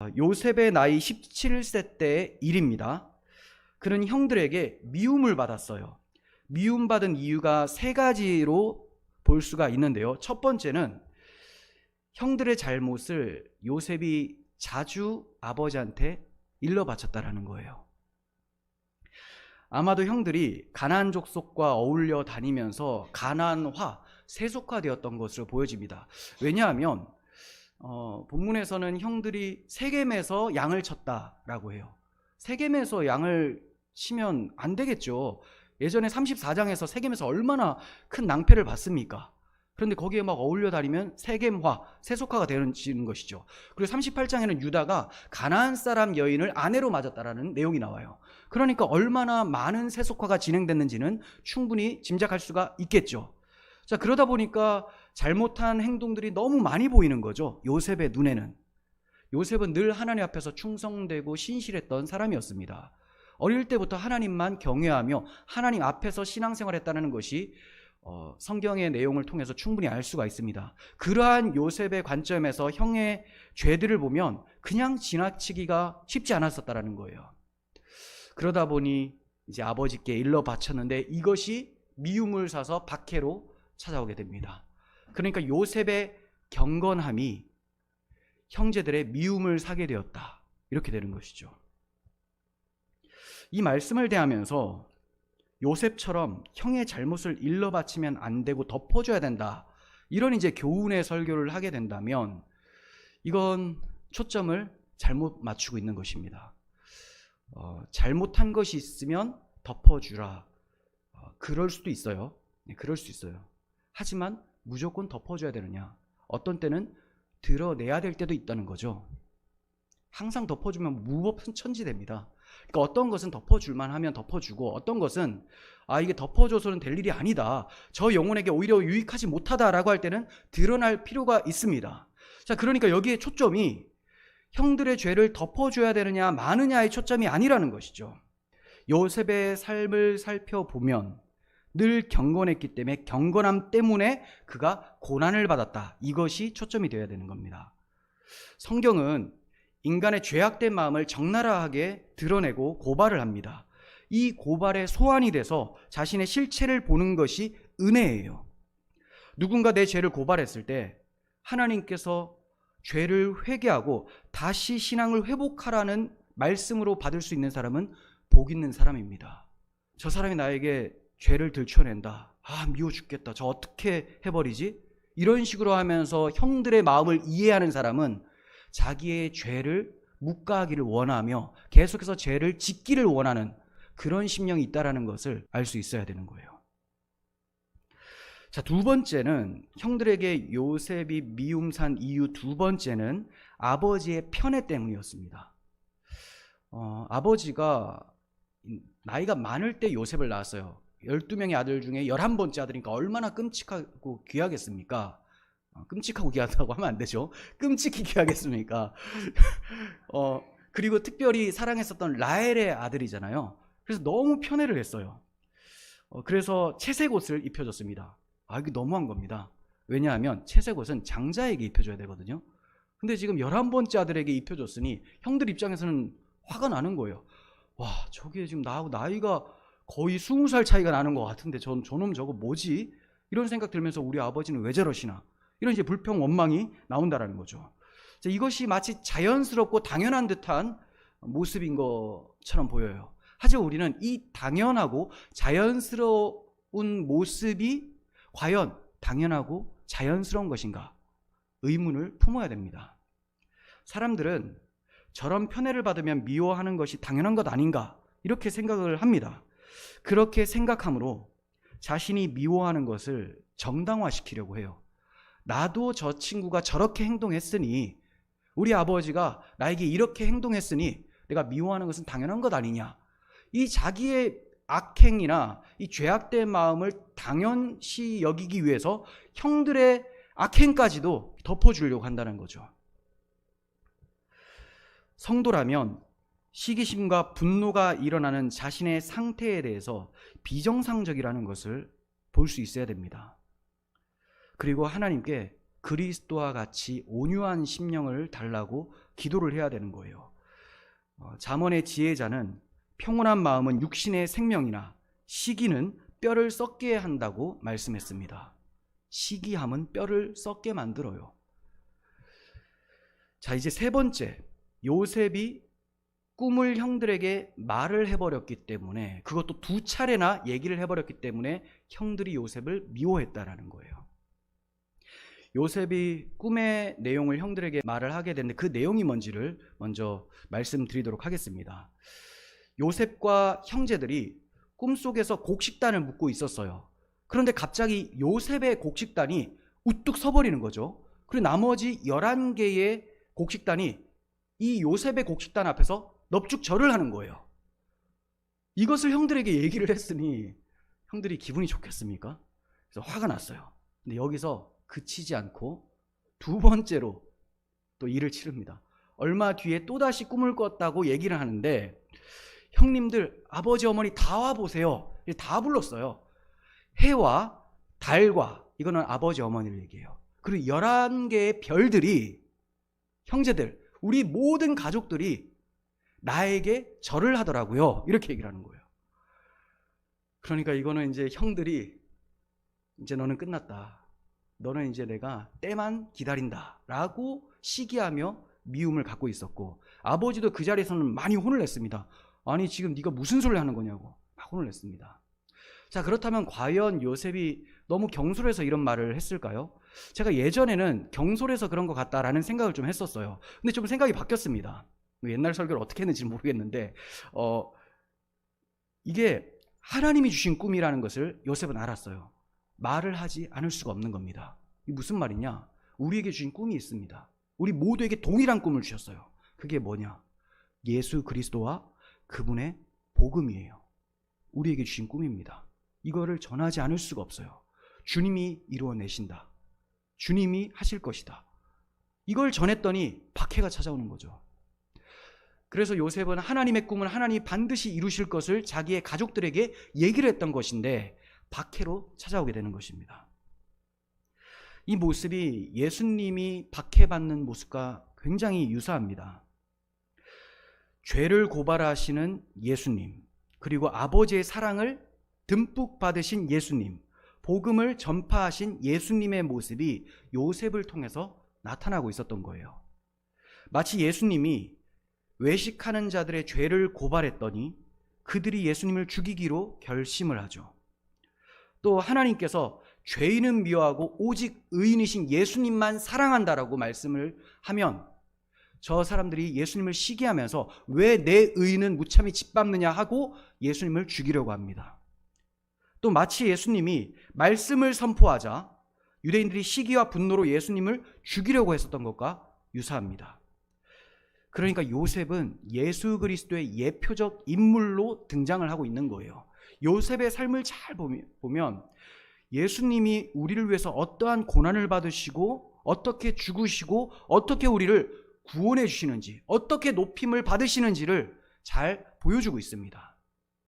요셉의 나이 17세 때의 일입니다. 그는 형들에게 미움을 받았어요. 미움받은 이유가 세 가지로 볼 수가 있는데요. 첫 번째는 형들의 잘못을 요셉이 자주 아버지한테 일러 바쳤다라는 거예요. 아마도 형들이 가나안 족속과 어울려 다니면서 가나안화, 세속화되었던 것으로 보여집니다. 왜냐하면 본문에서는 형들이 세겜에서 양을 쳤다라고 해요. 세겜에서 양을 치면 안 되겠죠. 예전에 34장에서 세겜에서 얼마나 큰 낭패를 봤습니까? 그런데 거기에 막 어울려 다니면 세겜화, 세속화가 되는 것이죠. 그리고 38장에는 유다가 가나안 사람 여인을 아내로 맞았다라는 내용이 나와요. 그러니까 얼마나 많은 세속화가 진행됐는지는 충분히 짐작할 수가 있겠죠. 자, 그러다 보니까 잘못한 행동들이 너무 많이 보이는 거죠. 요셉의 눈에는. 요셉은 늘 하나님 앞에서 충성되고 신실했던 사람이었습니다. 어릴 때부터 하나님만 경외하며 하나님 앞에서 신앙생활했다는 것이 성경의 내용을 통해서 충분히 알 수가 있습니다. 그러한 요셉의 관점에서 형의 죄들을 보면 그냥 지나치기가 쉽지 않았었다는 거예요. 그러다 보니 이제 아버지께 일러 바쳤는데 이것이 미움을 사서 박해로 찾아오게 됩니다. 그러니까 요셉의 경건함이 형제들의 미움을 사게 되었다. 이렇게 되는 것이죠. 이 말씀을 대하면서 요셉처럼 형의 잘못을 일러 바치면 안 되고 덮어줘야 된다. 이런 이제 교훈의 설교를 하게 된다면 이건 초점을 잘못 맞추고 있는 것입니다. 잘못한 것이 있으면 덮어주라. 그럴 수도 있어요. 네, 그럴 수 있어요. 하지만 무조건 덮어줘야 되느냐? 어떤 때는 드러내야 될 때도 있다는 거죠. 항상 덮어주면 무법천지됩니다. 그러니까 어떤 것은 덮어줄만 하면 덮어주고 어떤 것은 이게 덮어줘서는 될 일이 아니다. 저 영혼에게 오히려 유익하지 못하다라고 할 때는 드러날 필요가 있습니다. 자, 그러니까 여기에 초점이 형들의 죄를 덮어줘야 되느냐 마느냐의 초점이 아니라는 것이죠. 요셉의 삶을 살펴보면 늘 경건했기 때문에 경건함 때문에 그가 고난을 받았다. 이것이 초점이 되어야 되는 겁니다. 성경은 인간의 죄악된 마음을 적나라하게 드러내고 고발을 합니다. 이 고발의 소환이 돼서 자신의 실체를 보는 것이 은혜예요. 누군가 내 죄를 고발했을 때 하나님께서 죄를 회개하고 다시 신앙을 회복하라는 말씀으로 받을 수 있는 사람은 복 있는 사람입니다. 저 사람이 나에게 죄를 들춰낸다. 미워 죽겠다. 저 어떻게 해버리지? 이런 식으로 하면서 형들의 마음을 이해하는 사람은 자기의 죄를 묵과하기를 원하며 계속해서 죄를 짓기를 원하는 그런 심령이 있다는 것을 알 수 있어야 되는 거예요. 자, 두 번째는 형들에게 요셉이 미움산 이유 두 번째는 아버지의 편애 때문이었습니다. 아버지가 나이가 많을 때 요셉을 낳았어요. 12명의 아들 중에 11번째 아들이니까 얼마나 끔찍하고 귀하겠습니까? 끔찍하고 귀하다고 하면 안 되죠. 끔찍히 귀하겠습니까? 그리고 특별히 사랑했었던 라헬의 아들이잖아요. 그래서 너무 편애를 했어요. 그래서 채색 옷을 입혀줬습니다. 이게 너무한 겁니다. 왜냐하면 채색 옷은 장자에게 입혀줘야 되거든요. 근데 지금 11번째 아들에게 입혀줬으니 형들 입장에서는 화가 나는 거예요. 와, 저게 지금 나하고 나이가 거의 20살 차이가 나는 것 같은데 저놈 저거 뭐지? 이런 생각 들면서 우리 아버지는 왜 저러시나? 이런 이제 불평 원망이 나온다라는 거죠. 이것이 마치 자연스럽고 당연한 듯한 모습인 것처럼 보여요. 하지만 우리는 이 당연하고 자연스러운 모습이 과연 당연하고 자연스러운 것인가? 의문을 품어야 됩니다. 사람들은 저런 편애를 받으면 미워하는 것이 당연한 것 아닌가? 이렇게 생각을 합니다. 그렇게 생각함으로 자신이 미워하는 것을 정당화시키려고 해요. 나도 저 친구가 저렇게 행동했으니, 우리 아버지가 나에게 이렇게 행동했으니 내가 미워하는 것은 당연한 것 아니냐. 이 자기의 악행이나 이 죄악된 마음을 당연시 여기기 위해서 형들의 악행까지도 덮어주려고 한다는 거죠. 성도라면 시기심과 분노가 일어나는 자신의 상태에 대해서 비정상적이라는 것을 볼 수 있어야 됩니다. 그리고 하나님께 그리스도와 같이 온유한 심령을 달라고 기도를 해야 되는 거예요. 잠언의 지혜자는 평온한 마음은 육신의 생명이나 시기는 뼈를 썩게 한다고 말씀했습니다. 시기함은 뼈를 썩게 만들어요. 자, 이제 세 번째, 요셉이 꿈을 형들에게 말을 해버렸기 때문에, 그것도 2차례나 얘기를 해버렸기 때문에 형들이 요셉을 미워했다라는 거예요. 요셉이 꿈의 내용을 형들에게 말을 하게 됐는데 그 내용이 뭔지를 먼저 말씀드리도록 하겠습니다. 요셉과 형제들이 꿈속에서 곡식단을 묻고 있었어요. 그런데 갑자기 요셉의 곡식단이 우뚝 서버리는 거죠. 그리고 나머지 11개의 곡식단이 이 요셉의 곡식단 앞에서 넙죽절을 하는 거예요. 이것을 형들에게 얘기를 했으니 형들이 기분이 좋겠습니까? 그래서 화가 났어요. 근데 여기서 그치지 않고 2번째로 또 일을 치릅니다. 얼마 뒤에 또다시 꿈을 꿨다고 얘기를 하는데, 형님들, 아버지, 어머니 다 와보세요. 다 불렀어요. 해와 달과, 이거는 아버지, 어머니를 얘기해요. 그리고 11개의 별들이, 형제들, 우리 모든 가족들이 나에게 절을 하더라고요. 이렇게 얘기를 하는 거예요. 그러니까 이거는 이제 형들이, 이제 너는 끝났다. 너는 이제 내가 때만 기다린다 라고 시기하며 미움을 갖고 있었고, 아버지도 그 자리에서는 많이 혼을 냈습니다. 아니, 지금 네가 무슨 소리를 하는 거냐고 막 혼을 냈습니다. 자, 그렇다면 과연 요셉이 너무 경솔해서 이런 말을 했을까요? 제가 예전에는 경솔해서 그런 것 같다라는 생각을 좀 했었어요. 근데 좀 생각이 바뀌었습니다. 옛날 설교를 어떻게 했는지 모르겠는데 이게 하나님이 주신 꿈이라는 것을 요셉은 알았어요. 말을 하지 않을 수가 없는 겁니다. 이게 무슨 말이냐? 우리에게 주신 꿈이 있습니다. 우리 모두에게 동일한 꿈을 주셨어요. 그게 뭐냐? 예수 그리스도와 그분의 복음이에요. 우리에게 주신 꿈입니다. 이거를 전하지 않을 수가 없어요. 주님이 이루어내신다. 주님이 하실 것이다. 이걸 전했더니 박해가 찾아오는 거죠. 그래서 요셉은 하나님의 꿈을 하나님이 반드시 이루실 것을 자기의 가족들에게 얘기를 했던 것인데 박해로 찾아오게 되는 것입니다. 이 모습이 예수님이 박해받는 모습과 굉장히 유사합니다. 죄를 고발하시는 예수님, 그리고 아버지의 사랑을 듬뿍 받으신 예수님, 복음을 전파하신 예수님의 모습이 요셉을 통해서 나타나고 있었던 거예요. 마치 예수님이 외식하는 자들의 죄를 고발했더니 그들이 예수님을 죽이기로 결심을 하죠. 또 하나님께서 죄인은 미워하고 오직 의인이신 예수님만 사랑한다라고 말씀을 하면 저 사람들이 예수님을 시기하면서 왜 내 의인은 무참히 짓밟느냐 하고 예수님을 죽이려고 합니다. 또 마치 예수님이 말씀을 선포하자 유대인들이 시기와 분노로 예수님을 죽이려고 했었던 것과 유사합니다. 그러니까 요셉은 예수 그리스도의 예표적 인물로 등장을 하고 있는 거예요. 요셉의 삶을 잘 보면 예수님이 우리를 위해서 어떠한 고난을 받으시고 어떻게 죽으시고 어떻게 우리를 구원해 주시는지, 어떻게 높임을 받으시는지를 잘 보여주고 있습니다.